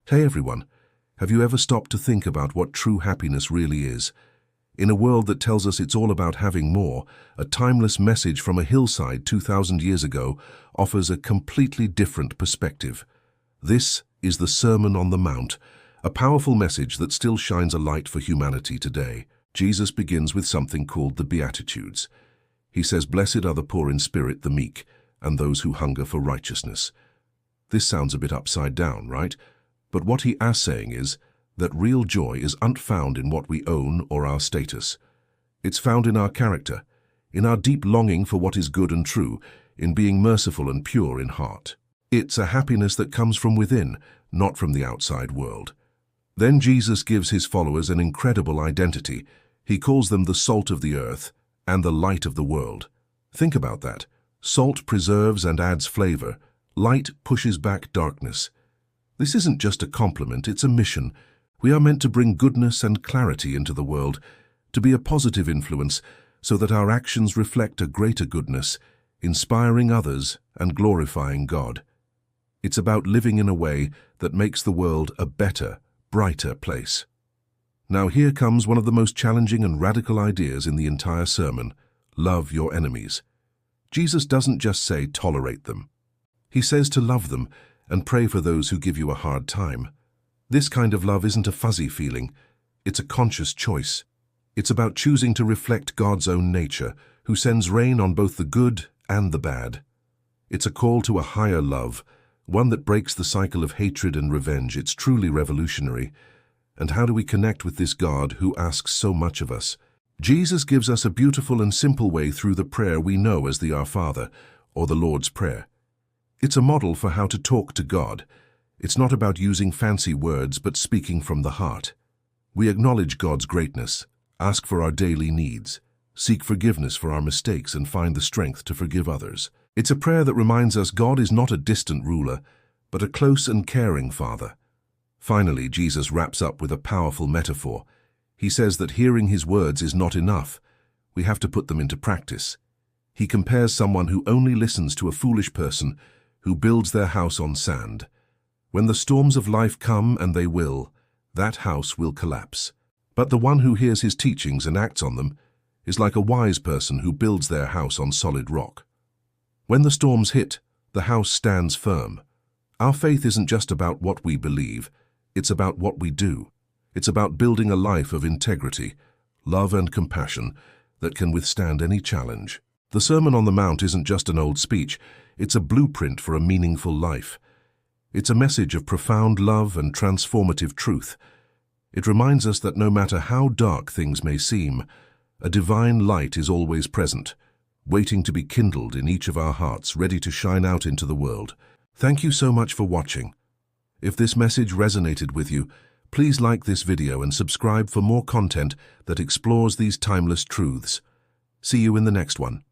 Hey everyone, have you ever stopped to think about what true happiness really is? In a world that tells us it's all about having more, a timeless message from a hillside 2,000 years ago offers a completely different perspective. This is the Sermon on the Mount, a powerful message that still shines a light for humanity today. Jesus begins with something called the Beatitudes. He says, "Blessed are the poor in spirit, the meek, and those who hunger for righteousness." This sounds a bit upside down, right? But what he is saying is that real joy is unfound in what we own or our status. It's found in our character, in our deep longing for what is good and true, in being merciful and pure in heart. It's a happiness that comes from within, not from the outside world. Then Jesus gives his followers an incredible identity. He calls them the salt of the earth and the light of the world. Think about that. Salt preserves and adds flavor. Light pushes back darkness. This isn't just a compliment, it's a mission. We are meant to bring goodness and clarity into the world, to be a positive influence so that our actions reflect a greater goodness, inspiring others and glorifying God. It's about living in a way that makes the world a better, brighter place. Now here comes one of the most challenging and radical ideas in the entire sermon: love your enemies. Jesus doesn't just say tolerate them. He says to love them and pray for those who give you a hard time. This kind of love isn't a fuzzy feeling, it's a conscious choice. It's about choosing to reflect God's own nature, who sends rain on both the good and the bad. It's a call to a higher love, one that breaks the cycle of hatred and revenge. It's truly revolutionary. And how do we connect with this God who asks so much of us? Jesus gives us a beautiful and simple way through the prayer we know as the Our Father, or the Lord's Prayer. It's a model for how to talk to God. It's not about using fancy words, but speaking from the heart. We acknowledge God's greatness, ask for our daily needs, seek forgiveness for our mistakes, and find the strength to forgive others. It's a prayer that reminds us God is not a distant ruler, but a close and caring Father. Finally, Jesus wraps up with a powerful metaphor. He says that hearing his words is not enough. We have to put them into practice. He compares someone who only listens to a foolish person who builds their house on sand. When the storms of life come, and they will, that house will collapse. But the one who hears his teachings and acts on them is like a wise person who builds their house on solid rock. When the storms hit, the house stands firm. Our faith isn't just about what we believe, it's about what we do. It's about building a life of integrity, love and compassion that can withstand any challenge. The Sermon on the Mount isn't just an old speech, it's a blueprint for a meaningful life. It's a message of profound love and transformative truth. It reminds us that no matter how dark things may seem, a divine light is always present, waiting to be kindled in each of our hearts, ready to shine out into the world. Thank you so much for watching. If this message resonated with you, please like this video and subscribe for more content that explores these timeless truths. See you in the next one.